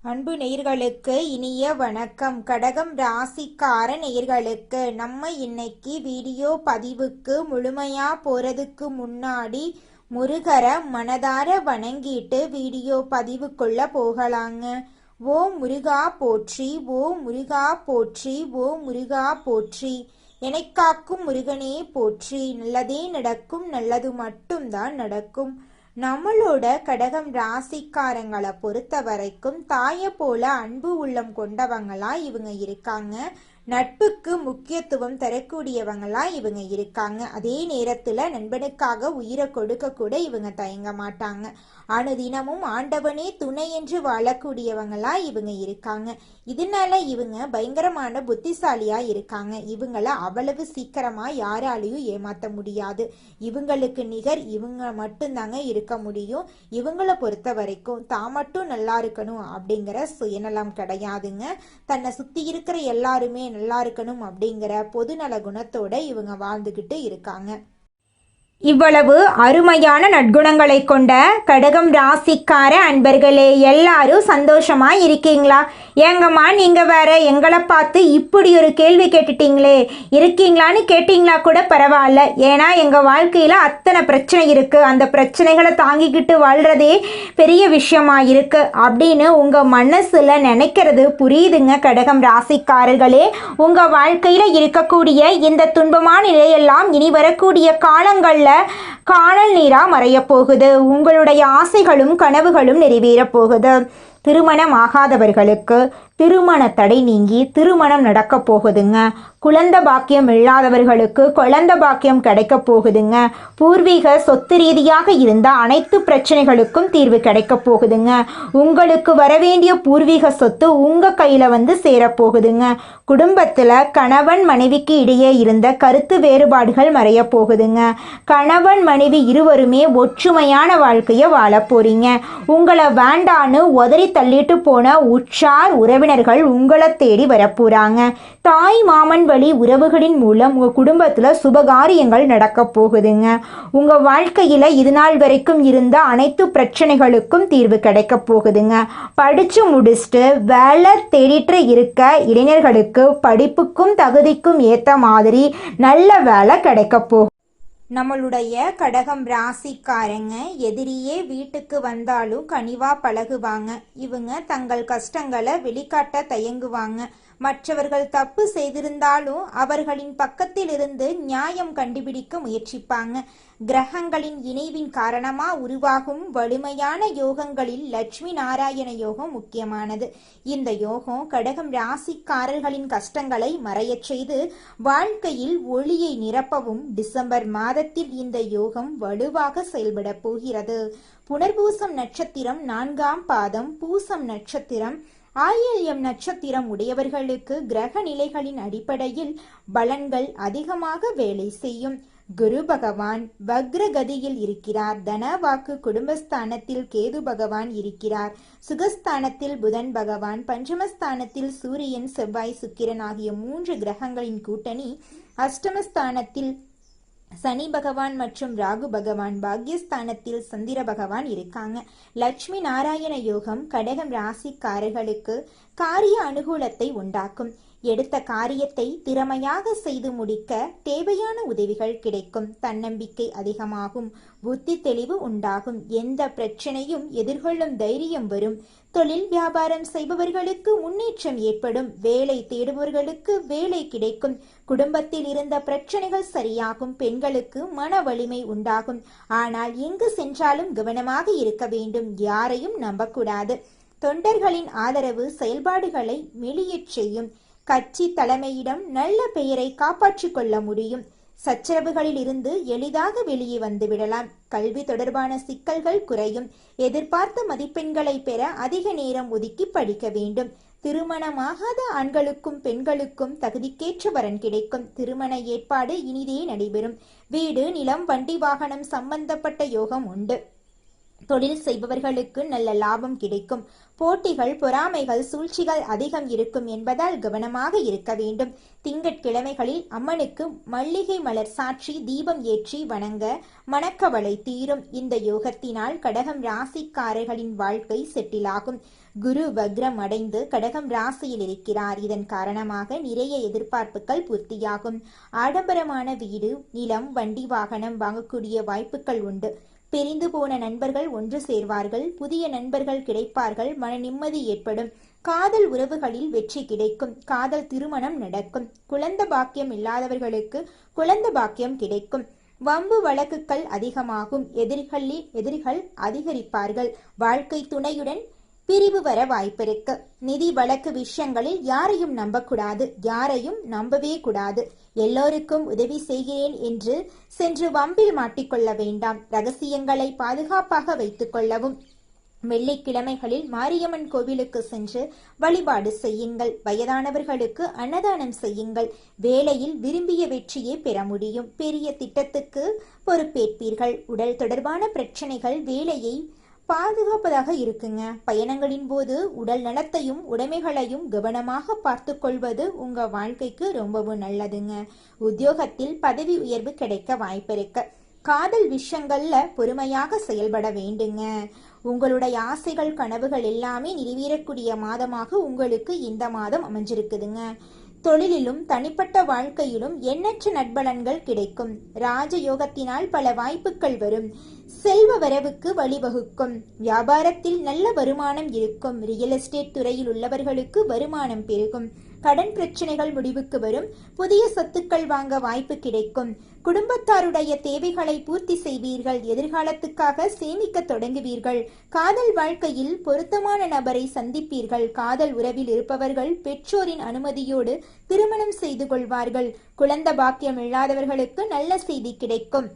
அன்பு நேயர்களுக்கு இனிய வணக்கம். கடகம் ராசிக்கார நேயர்களுக்கு நம்ம இன்னைக்கு வீடியோ பதிவுக்கு முழுமையா போறதுக்கு முன்னாடி முருகரை மனதார வணங்கிட்டு வீடியோ பதிவுக்குள்ள போகலாங்க. ஓ முருகா போற்றி, ஓ முருகா போற்றி, ஓ முருகா போற்றி. எனக்காக்கும் முருகனே போற்றி. நல்லதே நடக்கும், நல்லது மட்டும்தான் நடக்கும். நம்மளோட கடகம் ராசிக்காரங்களை பொறுத்த வரைக்கும் தாயை போல அன்பு உள்ளம் கொண்டவங்களா இவங்க இருக்காங்க. நட்புக்கு முக்கியத்துவம் தரக்கூடியவங்களா இவங்க இருக்காங்க. அதே நேரத்துல நண்பனுக்காக உயிரை கொடுக்க கூட இவங்க தயங்க மாட்டாங்க. அனுதினமும் ஆண்டவனே துணை என்று வாழக்கூடியவங்களா இவங்க இருக்காங்க. இதனால இவங்க பயங்கரமான புத்திசாலியா இருக்காங்க. இவங்கள அவ்வளவு சீக்கிரமா யாராலையும் ஏமாத்த முடியாது. இவங்களுக்கு நிகர் இவங்க மட்டும்தாங்க இருக்க முடியும். இவங்களை பொறுத்த வரைக்கும் தான் மட்டும் நல்லா இருக்கணும் அப்படிங்கிற சுயநலம் கிடையாதுங்க. தன்னை சுத்தி இருக்கிற எல்லாருமே நல்லா இருக்கணும் அப்படிங்கிற பொதுநல குணத்தோட இவங்க வாழ்ந்துகிட்டு இருக்காங்க. இவ்வளவு அருமையான நற்குணங்களை கொண்ட கடகம் ராசிக்கார அன்பர்களே, எல்லாரும் சந்தோஷமா இருக்கீங்களா? ஏங்கம்மா நீங்க வேற எங்களை பார்த்து இப்படி ஒரு கேள்வி கேட்டுட்டீங்களே, இருக்கீங்களான்னு கேட்டீங்களா கூட பரவாயில்ல. ஏன்னா எங்க வாழ்க்கையில அத்தனை பிரச்சனை இருக்கு, அந்த பிரச்சனைகளை தாங்கிக்கிட்டு வாழ்றதே பெரிய விஷயமா இருக்கு அப்படின்னு உங்க மனசுல நினைக்கிறது புரியுதுங்க. கடகம் ராசிக்காரர்களே, உங்க வாழ்க்கையில இருக்கக்கூடிய இந்த துன்பமான நிலையெல்லாம் இனி வரக்கூடிய காலங்கள்ல காணல் நீரா மறைய போகுது. உங்களுடைய ஆசைகளும் கனவுகளும் நிறைவேற போகுது. திருமணம் ஆகாதவர்களுக்கு திருமண தடை நீங்கி திருமணம் நடக்க போகுதுங்க. குழந்தை பாக்கியம் இல்லாதவர்களுக்கு குழந்தை பாக்கியம் கிடைக்க போகுதுங்க. பூர்வீக சொத்து ரீதியாக இருந்த அனைத்து பிரச்சனைகளுக்கும் தீர்வு கிடைக்க போகுதுங்க. உங்களுக்கு வரவேண்டிய பூர்வீக சொத்து உங்க கையில வந்து சேரப்போகுதுங்க. குடும்பத்துல கணவன் மனைவிக்கு இடையே இருந்த கருத்து வேறுபாடுகள் மறைய போகுதுங்க. கணவன் மனைவி இருவருமே ஒற்றுமையான வாழ்க்கைய வாழ போறீங்க. உங்களை வேண்டான்னு உதறி தள்ளிட்டு போன உற்றார் உறவினர்கள் உங்களை தேடி வரப்போறாங்க. தாய் மாமன் வழி உறவுகளின் மூலம் உங்க குடும்பத்துல சுபகாரியங்கள் நடக்க போகுதுங்க. உங்க வாழ்க்கையில இது நாள் வரைக்கும் இருந்த அனைத்து பிரச்சனைகளுக்கும் தீர்வு கிடைக்க போகுதுங்க. படிச்சு முடிச்சுட்டு வேலை தேடிட்டு இருக்க இளைஞர்களுக்கு படிப்புக்கும் தகுதிக்கும் ஏத்த மாதிரி நல்ல வேலை கிடைக்க போகுது. நம்மளுடைய கடகம் ராசிக்காரங்க எதிரியே வீட்டுக்கு வந்தாலும் கனிவா பழகுவாங்க. இவங்க தங்கள் கஷ்டங்களை வெளிக்காட்ட தயங்குவாங்க. மற்றவர்கள் தப்பு செய்திருந்தாலும் அவர்களின் பக்கத்தில் இருந்து நியாயம் கண்டுபிடிக்க முயற்சிப்பாங்க. கிரகங்களின் இணைவின் காரணமா உருவாகும் வலிமையான யோகங்களில் லட்சுமி நாராயண யோகம் முக்கியமானது. இந்த யோகம் கடகம் ராசிக்காரர்களின் கஷ்டங்களை மறையச் செய்து வாழ்க்கையில் ஒளியை நிரப்பவும் டிசம்பர் மாதத்தில் இந்த யோகம் வலுவாக செயல்பட போகிறது. புனர்பூசம் நட்சத்திரம் 4ஆம் பாதம், பூசம் நட்சத்திரம், ஆயில்யம் நட்சத்திரம் உடையவர்களுக்கு கிரக நிலைகளின் அடிப்படையில் பலன்கள் அதிகமாக வேலை செய்யும். குரு பகவான் வக்ரகதியில் இருக்கிறார். தனவாக்கு குடும்பஸ்தானத்தில் கேது பகவான் இருக்கிறார். சுகஸ்தானத்தில் புதன் பகவான், பஞ்சமஸ்தானத்தில் சூரியன், செவ்வாய், சுக்கிரன் ஆகிய 3 கிரகங்களின் கூட்டணி, அஷ்டமஸ்தானத்தில் சனி பகவான் மற்றும் ராகு பகவான், பாக்யஸ்தானத்தில் சந்திர பகவான் இருக்காங்க. லட்சுமி நாராயண யோகம் கடகம் ராசிக்காரர்களுக்கு காரிய அனுகூலத்தை உண்டாக்கும். எடுத்த காரியத்தை திறமையாக செய்து முடிக்க தேவையான உதவிகள் கிடைக்கும். தன்னம்பிக்கை அதிகமாகும். புத்தி தெளிவு உண்டாகும். எந்த பிரச்சனையும் எதிர்கொள்ளும் தைரியம் வரும். தொழில் வியாபாரம் செய்பவர்களுக்கு முன்னேற்றம் ஏற்படும். வேலை தேடுபவர்களுக்கு வேலை கிடைக்கும். குடும்பத்தில் இருந்த பிரச்சனைகள் சரியாகும். பெண்களுக்கு மன வலிமை உண்டாகும். ஆனால் எங்கு சென்றாலும் கவனமாக இருக்க வேண்டும். யாரையும் நம்பக்கூடாது. தொண்டர்களின் ஆதரவு செயல்பாடுகளை மெளியச் செய்யும். கட்சி தலைமையிடம் நல்ல பெயரை காப்பாற்றிக் கொள்ள முடியும். சச்சரவுகளில் இருந்து எளிதாக வெளியே வந்து விடலாம். கல்வி தொடர்பான சிக்கல்கள் குறையும். எதிர்பார்த்த மதிப்பெண்களை பெற அதிக நேரம் ஒதுக்கி படிக்க வேண்டும். திருமணமாகாத ஆண்களுக்கும் பெண்களுக்கும் தகுதிக்கேற்ற வரன் கிடைக்கும். திருமண ஏற்பாடு இனிதே நடைபெறும். வீடு, நிலம், வண்டி, வாகனம் சம்பந்தப்பட்ட யோகம் உண்டு. தொழில் செய்பவர்களுக்கு நல்ல லாபம் கிடைக்கும். போட்டிகள், பொறாமைகள், சூழ்ச்சிகள் அதிகம் இருக்கும் என்பதால் கவனமாக இருக்க வேண்டும். திங்கட்கிழமைகளில் அம்மனுக்கு மல்லிகை மலர் சாற்றி தீபம் ஏற்றி வணங்க மனக்கவலை தீரும். இந்த யோகத்தினால் கடகம் ராசிக்காரர்களின் வாழ்க்கை செட்டிலாகும். குரு வக்ரம் அடைந்து கடகம் ராசியில் இருக்கிறார். இதன் காரணமாக நிறைய எதிர்பார்ப்புகள் பூர்த்தியாகும். ஆடம்பரமான வீடு, நிலம், வண்டி, வாகனம் வாங்கக்கூடிய வாய்ப்புகள் உண்டு. பிரிந்து போன நண்பர்கள் ஒன்று சேர்வார்கள். புதிய நண்பர்கள் கிடைப்பார்கள். மன நிம்மதி ஏற்படும். காதல் உறவுகளில் வெற்றி கிடைக்கும். காதல் திருமணம் நடக்கும். குழந்தை பாக்கியம் இல்லாதவர்களுக்கு குழந்தை பாக்கியம் கிடைக்கும். வம்பு வழக்குகள் அதிகமாகும். எதிரிகள் அதிகரிப்பார்கள். வாழ்க்கை துணையுடன் பிரிவு வர வாய்ப்பிருக்கு. நிதி வழக்கு விஷயங்களில் யாரையும் நம்பக்கூடாது. யாரையும் நம்பவே கூடாது. எல்லோருக்கும் உதவி செய்கிறேன் என்று சென்று வம்பில் மாட்டிக்கொள்ள வேண்டாம். ரகசியங்களை பாதுகாப்பாக வைத்துக் கொள்ளவும். வெள்ளிக்கிழமைகளில் மாரியம்மன் கோவிலுக்கு சென்று வழிபாடு செய்யுங்கள். வயதானவர்களுக்கு அன்னதானம் செய்யுங்கள். வேலையில் விரும்பிய வெற்றியை பெற முடியும். பெரிய திட்டத்துக்கு பொறுப்பேற்பீர்கள். உடல் தொடர்பான பிரச்சனைகள் வேலையை பாதுகாப்பதாக இருக்குங்க. பயணங்களின் போது உடல் நலத்தையும் உடைமைகளையும் கவனமாக பார்த்து கொள்வது உங்க வாழ்க்கைக்கு ரொம்பவும் நல்லதுங்க. உத்தியோகத்தில் பதவி உயர்வு கிடைக்க வாய்ப்பிருக்கு. காதல் விஷயங்கள்ல பொறுமையாக செயல்பட வேண்டுங்க. உங்களுடைய ஆசைகள், கனவுகள் எல்லாமே நிறைவேறக்கூடிய மாதமாக உங்களுக்கு இந்த மாதம் அமைஞ்சிருக்குதுங்க. தொழிலிலும் தனிப்பட்ட வாழ்க்கையிலும் எண்ணற்ற நட்பலன்கள் கிடைக்கும். ராஜயோகத்தினால் பல வாய்ப்புகள் வரும். செல்வ வரவுக்கு வழிவகுக்கும். வியாபாரத்தில் நல்ல வருமானம் இருக்கும். ரியல் எஸ்டேட் துறையில் உள்ளவர்களுக்கு வருமானம் பெருகும். கடன் பிரச்சனைகள் முடிவுக்கு வரும். புதிய சொத்துக்கள் வாங்க வாய்ப்பு கிடைக்கும். குடும்பத்தாருடைய தேவைகளை பூர்த்தி செய்வீர்கள். எதிர்காலத்துக்காக சேமிக்க தொடங்குவீர்கள். காதல் வாழ்க்கையில் பொருத்தமான நபரை சந்திப்பீர்கள். காதல் உறவில் இருப்பவர்கள் பெற்றோரின் அனுமதியோடு திருமணம் செய்து கொள்வார்கள். குழந்தை பாக்கியம் இல்லாதவர்களுக்கு நல்ல செய்தி கிடைக்கும்.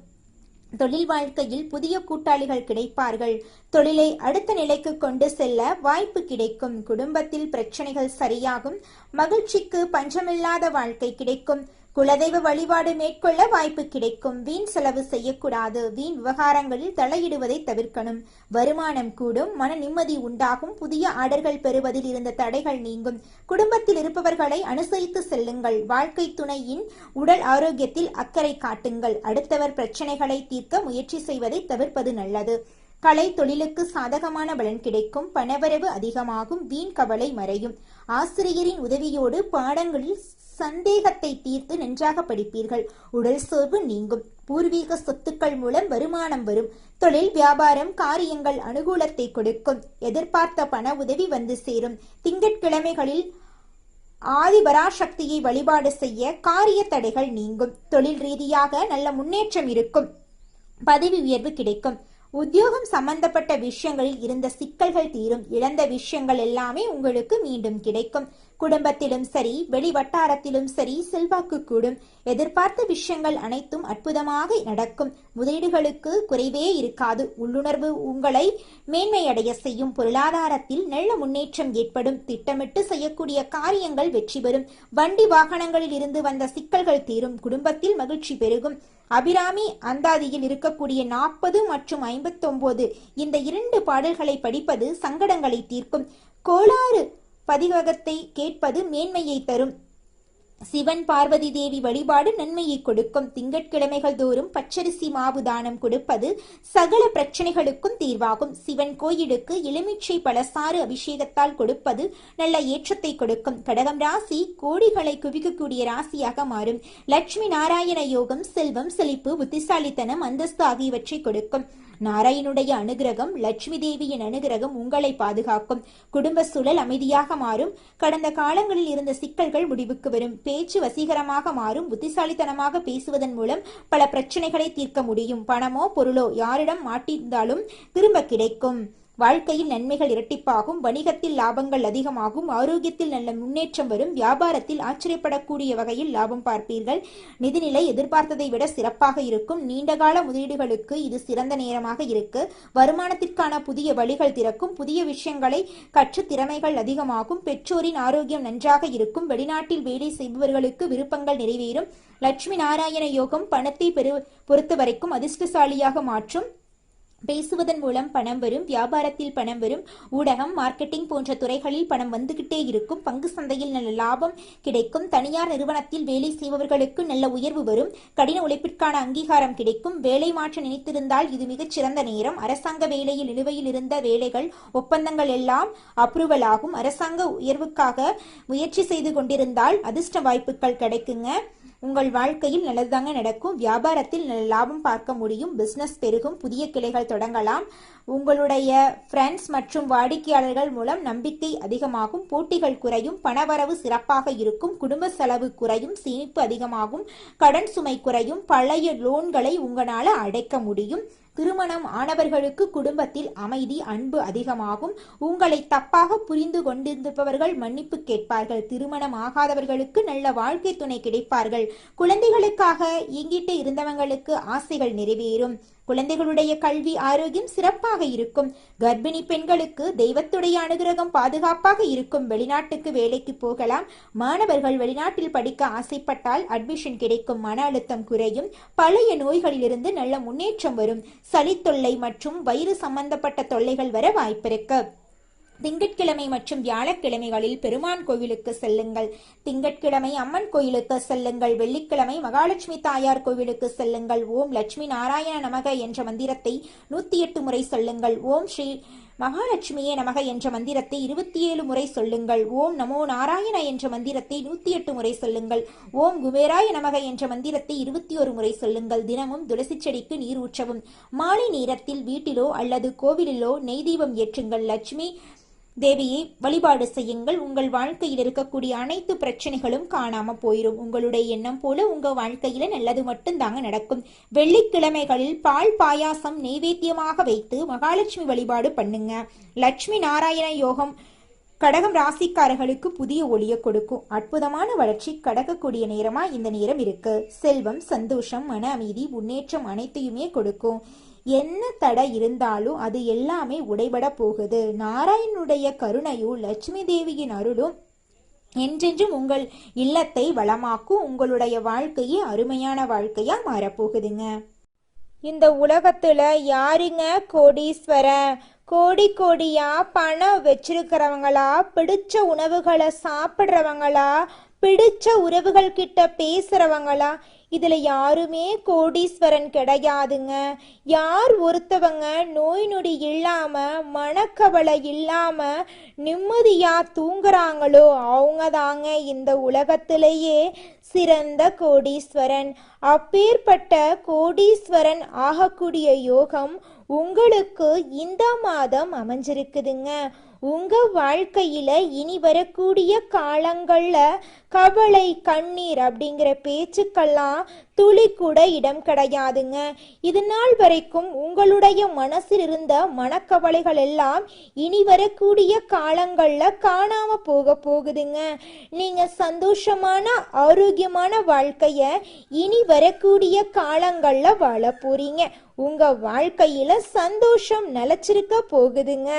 தொழில் வாழ்க்கையில் புதிய கூட்டாளிகள் கிடைப்பார்கள். தொழிலை அடுத்த நிலைக்கு கொண்டு செல்ல வாய்ப்பு கிடைக்கும். குடும்பத்தில் பிரச்சனைகள் சரியாகும். மகிழ்ச்சிக்கு பஞ்சமில்லாத வாழ்க்கை கிடைக்கும். குலதெய்வ வழிபாடு மேற்கொள்ள வாய்ப்பு கிடைக்கும். வீண் செலவு செய்யக்கூடாது. வீண் விவகாரங்களில் தலையிடுவதை தவிர்க்கணும். வருமானம் கூடும். மன நிம்மதி உண்டாகும். புதிய ஆர்டர்கள் பெறுவதில் இருந்த தடைகள் நீங்கும். குடும்பத்தில் இருப்பவர்களை அனுசரித்து செல்லுங்கள். வாழ்க்கை துணையின் உடல் ஆரோக்கியத்தில் அக்கறை காட்டுங்கள். அடுத்தவர் பிரச்சனைகளை தீர்க்க முயற்சி செய்வதை தவிர்ப்பது நல்லது. கலை தொழிலுக்கு சாதகமான பலன் கிடைக்கும். பணவரவு அதிகமாகும். வீண் கவலை மறையும். ஆசிரியரின் உதவியோடு பாடங்களில் சந்தேகத்தை தீர்த்து நன்றாக படிப்பீர்கள். உடல் சோர்வு நீங்கும். பூர்வீக சொத்துக்கள் மூலம் வருமானம் வரும். தொழில், வியாபாரம், காரியங்கள் அனுகூலத்தை கொடுக்கும். எதிர்பார்த்த பண உதவி வந்து சேரும். திங்கட்கிழமைகளில் ஆதிபராசக்தியை வழிபாடு செய்ய காரிய தடைகள் நீங்கும். தொழில் ரீதியாக நல்ல முன்னேற்றம் இருக்கும். பதவி உயர்வு கிடைக்கும். உத்தியோகம் சம்பந்தப்பட்ட விஷயங்களில் இருந்த சிக்கல்கள் தீரும். இழந்த விஷயங்கள் எல்லாமே உங்களுக்கு மீண்டும் கிடைக்கும். குடும்பத்திலும் சரி, வெளி வட்டாரத்திலும் சரி செல்வாக்கு கூடும். எதிர்பார்த்த விஷயங்கள் அனைத்தும் அற்புதமாக நடக்கும். முதலீடுகளுக்கு குறைவே இருக்காது. உள்ளுணர்வு உங்களை மேன்மையடைய செய்யும். பொருளாதாரத்தில் நல்ல முன்னேற்றம் ஏற்படும். திட்டமிட்டு செய்யக்கூடிய காரியங்கள் வெற்றி பெறும். வண்டி வாகனங்களில் இருந்து வந்த சிக்கல்கள் தீரும். குடும்பத்தில் மகிழ்ச்சி பெருகும். அபிராமி அந்தாதியில் இருக்கக்கூடிய 40 மற்றும் 59 இந்த 2 பாடல்களை படிப்பது சங்கடங்களை தீர்க்கும். கோளாறு பதிவகத்தை கேட்பது மேன்மையை தரும். சிவன் பார்வதி தேவி வழிபாடு நன்மையை கொடுக்கும். திங்கட்கிழமைகள் தோறும் பச்சரிசி மாவு தானம் கொடுப்பது சகல பிரச்சனைகளுக்கும் தீர்வாகும். சிவன் கோயிலுக்கு எலுமிச்சை பழசாறு அபிஷேகத்தால் கொடுப்பது நல்ல ஏற்றத்தை கொடுக்கும். கடகம் ராசி கோடிகளை குவிக்கக்கூடிய ராசியாக மாறும். லட்சுமி நாராயண யோகம் செல்வம், செழிப்பு, புத்திசாலித்தனம், அந்தஸ்து ஆகியவற்றை கொடுக்கும். நாராயணுடைய அனுகிரகம், லட்சுமி தேவியின் அனுகிரகம் உங்களை பாதுகாக்கும். குடும்ப சூழல் அமைதியாக மாறும். கடந்த காலங்களில் இருந்த சிக்கல்கள் முடிவுக்கு வரும். பேச்சு வசீகரமாக மாறும். புத்திசாலித்தனமாக பேசுவதன் மூலம் பல பிரச்சனைகளை தீர்க்க முடியும். பணமோ பொருளோ யாரிடம் மாட்டியிருந்தாலும் திரும்ப கிடைக்கும். வாழ்க்கையில் நன்மைகள் இரட்டிப்பாகும். வணிகத்தில் லாபங்கள் அதிகமாகும். ஆரோக்கியத்தில் நல்ல முன்னேற்றம் வரும். வியாபாரத்தில் ஆச்சரியப்படக்கூடிய வகையில் லாபம் பார்ப்பீர்கள். நிதிநிலை எதிர்பார்த்ததை விட சிறப்பாக இருக்கும். நீண்டகால முதலீடுகளுக்கு இது சிறந்த நேரமாக இருக்கு. வருமானத்திற்கான புதிய வழிகள் திறக்கும். புதிய விஷயங்களை கற்று திறமைகள் அதிகமாகும். பெற்றோரின் ஆரோக்கியம் நன்றாக இருக்கும். வெளிநாட்டில் வேலை செய்பவர்களுக்கு விருப்பங்கள் நிறைவேறும். லட்சுமி நாராயண யோகம் பணத்தை பொறுத்த வரைக்கும் அதிர்ஷ்டசாலியாக மாற்றும். பேசுவதன் மூலம் பணம் வரும், வியாபாரத்தில் பணம் வரும், ஊடகம், மார்க்கெட்டிங் போன்ற துறைகளில் பணம் வந்துகிட்டே இருக்கும். பங்கு சந்தையில் நல்ல லாபம் கிடைக்கும். தனியார் நிறுவனத்தில் வேலை செய்பவர்களுக்கு நல்ல உயர்வு வரும். கடின உழைப்பிற்கான அங்கீகாரம் கிடைக்கும். வேலை மாற்ற நினைத்திருந்தால் இது மிகச் சிறந்த நேரம். அரசாங்க வேலையில் நிலுவையில் இருந்த வேலைகள், ஒப்பந்தங்கள் எல்லாம் அப்ரூவல் ஆகும். அரசாங்க உயர்வுக்காக முயற்சி செய்து கொண்டிருந்தால் அதிர்ஷ்ட வாய்ப்புகள் கிடைக்குங்க. உங்கள் வாழ்க்கையில் நல்லதுதாங்க நடக்கும். வியாபாரத்தில் நல்ல லாபம் பார்க்க முடியும். பிசினஸ் பெருகும். புதிய கிளைகள் தொடங்கலாம். உங்களுடைய ஃப்ரெண்ட்ஸ் மற்றும் வாடிக்கையாளர்கள் மூலம் நம்பிக்கை அதிகமாகும். போட்டிகள் குறையும். பணவரவு சிறப்பாக இருக்கும். குடும்ப செலவு குறையும். சேமிப்பு அதிகமாகும். கடன் சுமை குறையும். பழைய லோன்களை உங்களால் அடைக்க முடியும். திருமணம் ஆனவர்களுக்கு குடும்பத்தில் அமைதி, அன்பு அதிகமாகும். உங்களை தப்பாக புரிந்து கொண்டிருப்பவர்கள் மன்னிப்பு கேட்பார்கள். திருமணம் ஆகாதவர்களுக்கு நல்ல வாழ்க்கை துணை கிடைப்பார்கள். குழந்தைகளுக்காக இயங்கிட்டு இருந்தவங்களுக்கு ஆசைகள் நிறைவேறும். குழந்தைகளுடைய கல்வி ஆரோக்கியம் சிறப்பாக இருக்கும். கர்ப்பிணி பெண்களுக்கு தெய்வத்துடைய அனுகிரகம் பாதுகாப்பாக இருக்கும். வெளிநாட்டுக்கு வேலைக்கு போகலாம். மாணவர்கள் வெளிநாட்டில் படிக்க ஆசைப்பட்டால் அட்மிஷன் கிடைக்கும். மன அழுத்தம் குறையும். பழைய நோய்களிலிருந்து நல்ல முன்னேற்றம் வரும். சளி தொல்லை மற்றும் வயிறு சம்பந்தப்பட்ட தொல்லைகள் வர வாய்ப்பிருக்கு. திங்கட்கிழமை மற்றும் வியாழக்கிழமைகளில் பெருமான் கோவிலுக்கு செல்லுங்கள். திங்கட்கிழமை அம்மன் கோயிலுக்கு செல்லுங்கள். வெள்ளிக்கிழமை மகாலட்சுமி தாயார் கோவிலுக்கு செல்லுங்கள். ஓம் லட்சுமி நாராயண நமக என்ற மந்திரத்தை 108 முறை சொல்லுங்கள். ஓம் ஸ்ரீ மகாலட்சுமியே நமக என்ற மந்திரத்தை 27 முறை சொல்லுங்கள். ஓம் நமோ நாராயண என்ற மந்திரத்தை 108 முறை சொல்லுங்கள். ஓம் குபேராய நமக என்ற மந்திரத்தை 21 முறை சொல்லுங்கள். தினமும் துளசி செடிக்கு நீர் ஊற்றவும். மாலை நேரத்தில் வீட்டிலோ அல்லது கோவிலிலோ நெய் தீபம் ஏற்றுங்கள். லட்சுமி தேவியை வழிபாடு செய்யுங்கள். உங்கள் வாழ்க்கையில் இருக்கக்கூடிய அனைத்து பிரச்சனைகளும் காணாம போயிடும். உங்களுடைய எண்ணம் போல உங்க வாழ்க்கையில நல்லது மட்டும் தாங்க நடக்கும். வெள்ளிக்கிழமைகளில் பால் பாயாசம் நெய்வேத்தியமாக வைத்து மகாலட்சுமி வழிபாடு பண்ணுங்க. லட்சுமி நாராயண யோகம் கடகம் ராசிக்காரர்களுக்கு புதிய ஒளியை கொடுக்கும். அற்புதமான வளர்ச்சி கடக்கக்கூடிய நேரமா இந்த நேரம் இருக்கு. செல்வம், சந்தோஷம், மன அமைதி, முன்னேற்றம் அனைத்தையுமே கொடுக்கும். என்ன தடை இருந்தாலும் அது எல்லாமே உடைபட போகுது. நாராயணனுடைய கருணையும் லட்சுமி தேவியின் அருளும் என்றென்றும் உங்கள் இல்லத்தை வளமாக்கும். உங்களுடைய வாழ்க்கையே அருமையான வாழ்க்கையா மாறப்போகுதுங்க. இந்த உலகத்துல யாருங்க கோடீஸ்வரன்? கோடி கோடியா பணம் வச்சிருக்கிறவங்களா, பிடிச்ச உணவுகளை சாப்பிட்றவங்களா, பிடிச்ச உறவுகள் கிட்ட பேசுறவங்களா? இதுல யாருமே கோடீஸ்வரன் கிடையாதுங்க. யார் ஒருத்தவங்க நோய் நொடி இல்லாம, மனக்கவலை இல்லாம நிம்மதியா தூங்குறாங்களோ அவங்க தாங்க இந்த உலகத்திலேயே சிறந்த கோடீஸ்வரன். அப்பேற்பட்ட கோடீஸ்வரன் ஆகக்கூடிய யோகம் உங்களுக்கு இந்த மாதம் அமைஞ்சிருக்குதுங்க. உங்க வாழ்க்கையில இனி வரக்கூடிய காலங்கள்ல கவலை, கண்ணீர் அப்படிங்கிற பேச்சுக்கெல்லாம் துளி கூட இடம் கிடையாதுங்க. இது நாள் வரைக்கும் உங்களுடைய மனசில் இருந்த மனக்கவலைகள் எல்லாம் இனி வரக்கூடிய காலங்கள்ல காணாம போகுதுங்க. நீங்க சந்தோஷமான ஆரோக்கியமான வாழ்க்கைய இனி வரக்கூடிய காலங்கள்ல வாழ போறீங்க. உங்க வாழ்க்கையில சந்தோஷம் நிலைச்சிருக்க போகுதுங்க.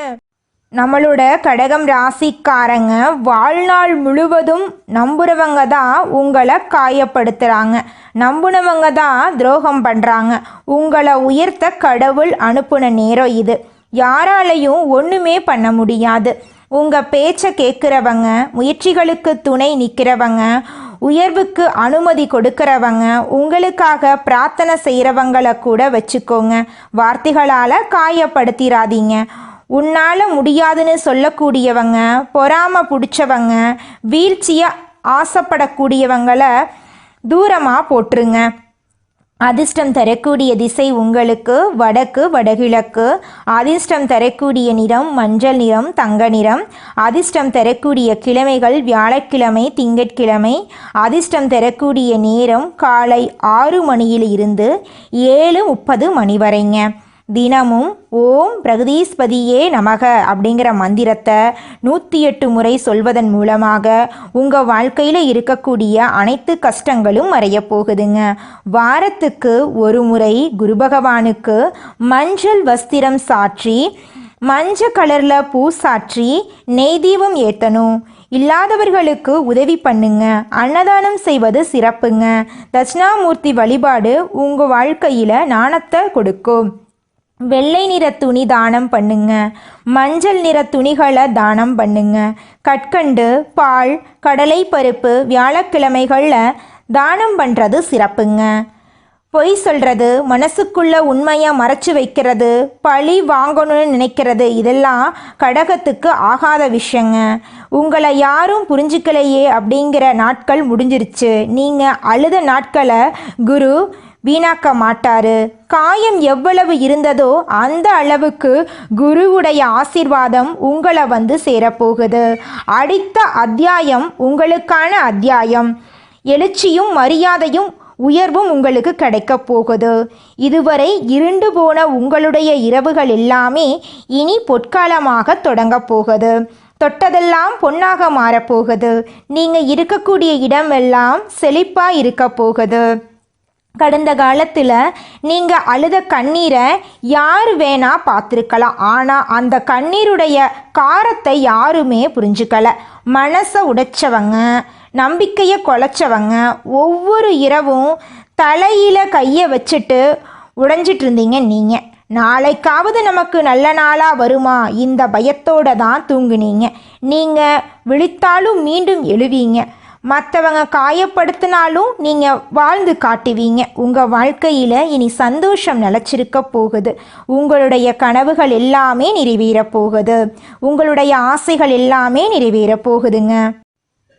நம்மளோட கடகம் ராசிக்காரங்க வாழ்நாள் முழுவதும் நம்புறவங்க தான் உங்களை காயப்படுத்துகிறாங்க, நம்புனவங்க தான் துரோகம் பண்ணுறாங்க. உங்களை உயர்த்த கடவுள் அனுப்புன நேரம் இது. யாராலையும் ஒன்றுமே பண்ண முடியாது. உங்கள் பேச்சை கேட்குறவங்க, முயற்சிகளுக்கு துணை நிற்கிறவங்க, உயர்வுக்கு அனுமதி கொடுக்கிறவங்க, உங்களுக்காக பிரார்த்தனை செய்கிறவங்களை கூட வச்சுக்கோங்க. வார்த்தைகளால் காயப்படுத்திடாதீங்க. உன்னால் முடியாதுன்னு சொல்லக்கூடியவங்க, பொறாமை பிடிச்சவங்க, வீழ்ச்சியை ஆசைப்படக்கூடியவங்களை தூரமாக போட்டுருங்க. அதிர்ஷ்டம் தரக்கூடிய திசை உங்களுக்கு வடக்கு, வடகிழக்கு. அதிர்ஷ்டம் தரக்கூடிய நிறம் மஞ்சள் நிறம், தங்க நிறம். அதிர்ஷ்டம் தரக்கூடிய கிழமைகள் வியாழக்கிழமை, திங்கட்கிழமை. அதிர்ஷ்டம் தரக்கூடிய நேரம் காலை 6 மணியில் இருந்து 7:30 மணி வரைங்க. தினமும் ஓம் பிரகதீஸ்பதியே நமக அப்படிங்கிற மந்திரத்தை 108 முறை சொல்வதன் மூலமாக உங்கள் வாழ்க்கையில் இருக்கக்கூடிய அனைத்து கஷ்டங்களும் மறைய போகுதுங்க. வாரத்துக்கு ஒரு முறை குரு பகவானுக்கு மஞ்சள் வஸ்திரம் சாற்றி, மஞ்சள் கலரில் பூ சாற்றி நெய் தீபம் ஏற்றணும். இல்லாதவர்களுக்கு உதவி பண்ணுங்க. அன்னதானம் செய்வது சிறப்புங்க. தட்சிணாமூர்த்தி வழிபாடு உங்கள் வாழ்க்கையில் ஞானத்தை கொடுக்கும். வெள்ளை நிற துணி தானம் பண்ணுங்க. மஞ்சள் நிற துணிகளை தானம் பண்ணுங்க. கற்கண்டு, பால், கடலை பருப்பு வியாழக்கிழமைகளில் தானம் பண்ணுறது சிறப்புங்க. பொய் சொல்கிறது, மனசுக்குள்ள உண்மையை மறைச்சு வைக்கிறது, பழி வாங்கணும்னு நினைக்கிறது இதெல்லாம் கடகத்துக்கு ஆகாத விஷயங்க. உங்களை யாரும் புரிஞ்சுக்கலையே அப்படிங்கிற நாட்கள் முடிஞ்சிருச்சு. நீங்கள் அழுத நாட்களை குரு வீணாக்க மாட்டாரு. காயம் எவ்வளவு இருந்ததோ அந்த அளவுக்கு குருவுடைய ஆசீர்வாதம் உங்களை வந்து சேரப்போகுது. அடுத்த அத்தியாயம் உங்களுக்கான அத்தியாயம். எழுச்சியும் மரியாதையும் உயர்வும் உங்களுக்கு கிடைக்க போகுது. இதுவரை இருண்டு போன உங்களுடைய இரவுகள் எல்லாமே இனி பொற்காலமாக தொடங்க போகுது. தொட்டதெல்லாம் பொன்னாக மாறப்போகுது. நீங்கள் இருக்கக்கூடிய இடமெல்லாம் செழிப்பாக இருக்க போகுது. கடந்த காலத்தில் நீங்கள் அழுத கண்ணீரை யார் வேணா பார்த்துருக்கலாம். ஆனால் அந்த கண்ணீருடைய காரத்தை யாருமே புரிஞ்சுக்கல. மனசை உடைச்சவங்க, நம்பிக்கையை குலைச்சவங்க ஒவ்வொரு இரவும் தலையில் கையை வச்சுட்டு உடைஞ்சிட்டு இருந்தீங்க. நீங்கள் நாளைக்காவது நமக்கு நல்ல நாளாக வருமா இந்த பயத்தோடு தான் தூங்குனீங்க. நீங்கள் விழித்தாலும் மீண்டும் எழுவீங்க. மற்றவங்க காயப்படுத்தினாலும் நீங்கள் வாழ்ந்து காட்டுவீங்க. உங்கள் வாழ்க்கையில் இனி சந்தோஷம் நிலச்சிருக்க போகுது. உங்களுடைய கனவுகள் எல்லாமே நிறைவேற போகுது. உங்களுடைய ஆசைகள் எல்லாமே நிறைவேற போகுதுங்க.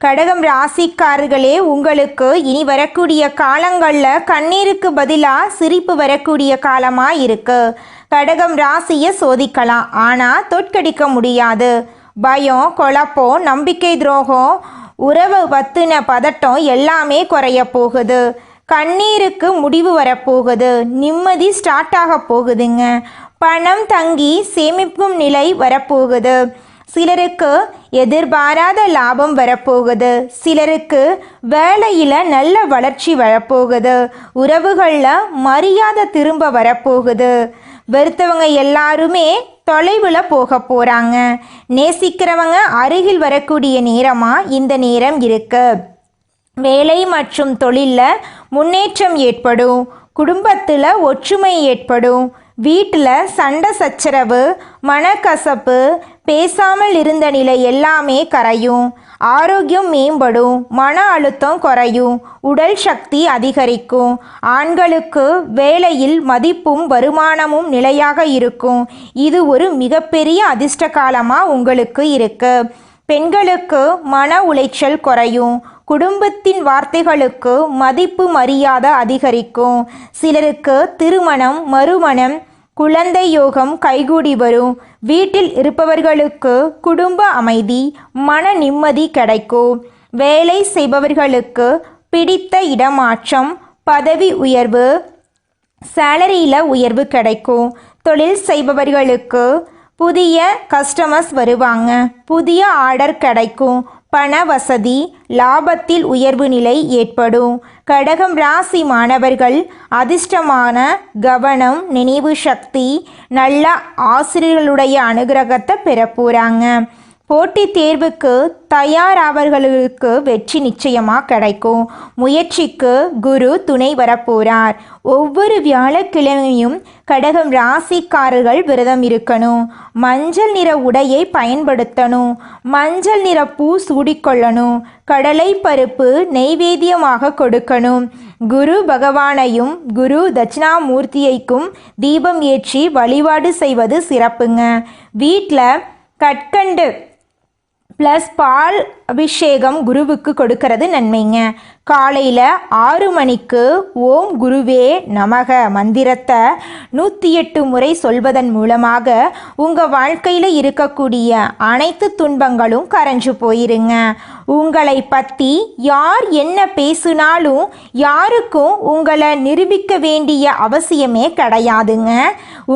கடகம் ராசிக்காரர்களே, உங்களுக்கு இனி வரக்கூடிய காலங்களில் கண்ணீருக்கு பதிலாக சிரிப்பு வரக்கூடிய காலமாக இருக்கு. கடகம் ராசியை சோதிக்கலாம், ஆனால் தோற்கடிக்க முடியாது. பயம், குழப்பம், நம்பிக்கை துரோகம், உறவு பத்தின பதட்டம் எல்லாமே குறைய போகுது. கண்ணீருக்கு முடிவு வரப்போகுது. நிம்மதி ஸ்டார்ட் ஆக போகுதுங்க. பணம் தங்கி சேமிக்கும் நிலை வரப்போகுது. சிலருக்கு எதிர்பாராத லாபம் வரப்போகுது. சிலருக்கு வேலையில் நல்ல வளர்ச்சி வரப்போகுது. உறவுகளில் மரியாதை திரும்ப வரப்போகுது. வெறுத்தவங்க எல்லாருமே தொலைவில் போக போகிறாங்க. நேசிக்கிறவங்க அருகில் வரக்கூடிய நேரமாக இந்த நேரம் இருக்கு. வேலை மற்றும் தொழிலில் முன்னேற்றம் ஏற்படும். குடும்பத்தில் ஒற்றுமை ஏற்படும். வீட்டில் சண்டை சச்சரவு, மனக்கசப்பு, பேசாமல் இருந்த நிலை எல்லாமே கரையும். ஆரோக்கியம் மேம்படும். மன அழுத்தம் குறையும். உடல் சக்தி அதிகரிக்கும். ஆண்களுக்கு வேலையில் மதிப்பும் வருமானமும் நிலையாக இருக்கும். இது ஒரு மிகப்பெரிய அதிர்ஷ்ட காலமாக உங்களுக்கு இருக்கு. பெண்களுக்கு மன உளைச்சல் குறையும். குடும்பத்தின் வார்த்தைகளுக்கு மதிப்பு மரியாதை அதிகரிக்கும். சிலருக்கு திருமணம், மறுமணம், குழந்தை யோகம் கைகூடி வரும். வீட்டில் இருப்பவர்களுக்கு குடும்ப அமைதி, மன நிம்மதி கிடைக்கும். வேலை செய்பவர்களுக்கு பிடித்த இடமாற்றம், பதவி உயர்வு, சேலரியில் உயர்வு கிடைக்கும். தொழில் செய்பவர்களுக்கு புதிய கஸ்டமர்ஸ் வருவாங்க. புதிய ஆர்டர் கிடைக்கும். பண வசதி, லாபத்தில் உயர்வு நிலை ஏற்படும். கடகம் ராசி மாணவர்கள் அதிர்ஷ்டமான கவனம், நினைவு சக்தி, நல்ல ஆசிரியர்களுடைய அனுகிரகத்தை பெற போகிறாங்க. போட்டித் தேர்வுக்கு தயாராவர்களுக்கு வெற்றி நிச்சயமாக கிடைக்கும். முயற்சிக்கு குரு துணை வரப்போகிறார். ஒவ்வொரு வியாழக்கிழமையும் கடகம் ராசிக்காரர்கள் விரதம் இருக்கணும். மஞ்சள் நிற உடையை பயன்படுத்தணும். மஞ்சள் நிற பூ சூடிக்கொள்ளணும். கடலை பருப்பு நெய்வேத்தியமாக கொடுக்கணும். குரு பகவானையும் குரு தட்சிணாமூர்த்தியைக்கும் தீபம் ஏற்றி வழிபாடு செய்வது சிறப்புங்க. வீட்டில் கற்கண்டு ப்ளஸ் பால் அபிஷேகம் குருவுக்கு கொடுக்கறது நன்மைங்க. காலையில் 6 மணிக்கு ஓம் குருவே நமக மந்திரத்தை 108 முறை சொல்வதன் மூலமாக உங்கள் வாழ்க்கையில் இருக்கக்கூடிய அனைத்து துன்பங்களும் கரைஞ்சு போயிருங்க. உங்களை பற்றி யார் என்ன பேசினாலும் யாருக்கும் உங்களை நிரூபிக்க வேண்டிய அவசியமே கிடையாதுங்க.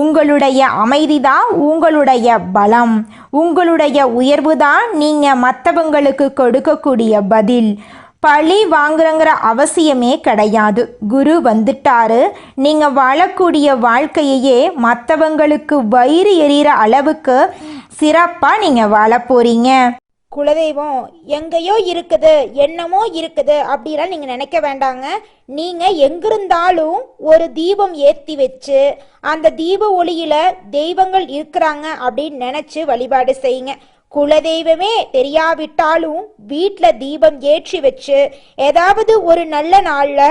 உங்களுடைய அமைதி தான் உங்களுடைய பலம். உங்களுடைய உயர்வு தான் நீங்கள் மற்றவங்களுக்கு கொடுக்கக்கூடிய பதில். பழி வாங்குறங்கிற அவசியமே கிடையாது. குரு வந்துட்டாரு. நீங்கள் வாழக்கூடிய வாழ்க்கையையே மற்றவங்களுக்கு வயிறு எறிகிற அளவுக்கு சிறப்பாக நீங்கள் வாழ போகிறீங்க. குலதெய்வம் எங்கேயோ இருக்குது, என்னமோ இருக்குது அப்படிலாம் நீங்க நினைக்க வேண்டாங்க. நீங்க எங்கிருந்தாலும் ஒரு தீபம் ஏத்தி வச்சு அந்த தீப ஒளியில தெய்வங்கள் இருக்கிறாங்க அப்படின்னு நினைச்சு வழிபாடு செய்யுங்க. குலதெய்வமே தெரியாவிட்டாலும் வீட்டில் தீபம் ஏற்றி வச்சு ஏதாவது ஒரு நல்ல நாள்ல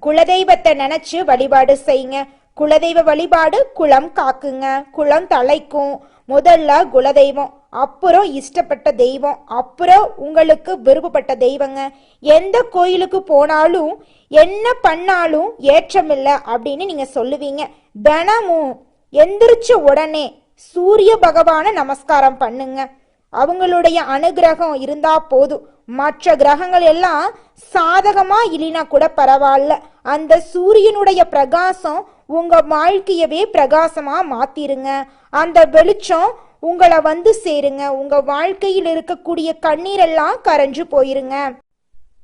குலதெய்வத்தை நினைச்சு வழிபாடு செய்யுங்க. குலதெய்வ வழிபாடு குலம் காக்குங்க, குலம் தலைக்கும். முதல்ல குலதெய்வம், அப்புறம் இஷ்டப்பட்ட தெய்வம், அப்புறம் உங்களுக்கு விருப்பப்பட்ட தெய்வங்க. எந்த கோயிலுக்கு போனாலும் என்ன பண்ணாலும் ஏற்றமில்லை அப்படின்னு நீங்க சொல்லுவீங்க. தினமும் எந்திரிச்ச உடனே சூரிய பகவான நமஸ்காரம் பண்ணுங்க. அவங்களுடைய அனுகிரகம் இருந்தா போதும். மற்ற கிரகங்கள் எல்லாம் சாதகமா இல்லைனா கூட பரவாயில்ல, அந்த சூரியனுடைய பிரகாசம் உங்க வாழ்க்கையவே பிரகாசமா மாத்திருங்க. அந்த வெளிச்சம் உங்களை வந்து சேருங்க. உங்க வாழ்க்கையில் இருக்கக்கூடிய கண்ணீரெல்லாம் கரைஞ்சு போயிருங்க.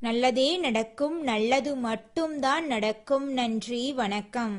நல்லதே நடக்கும், நல்லது மட்டும்தான் நடக்கும். நன்றி, வணக்கம்.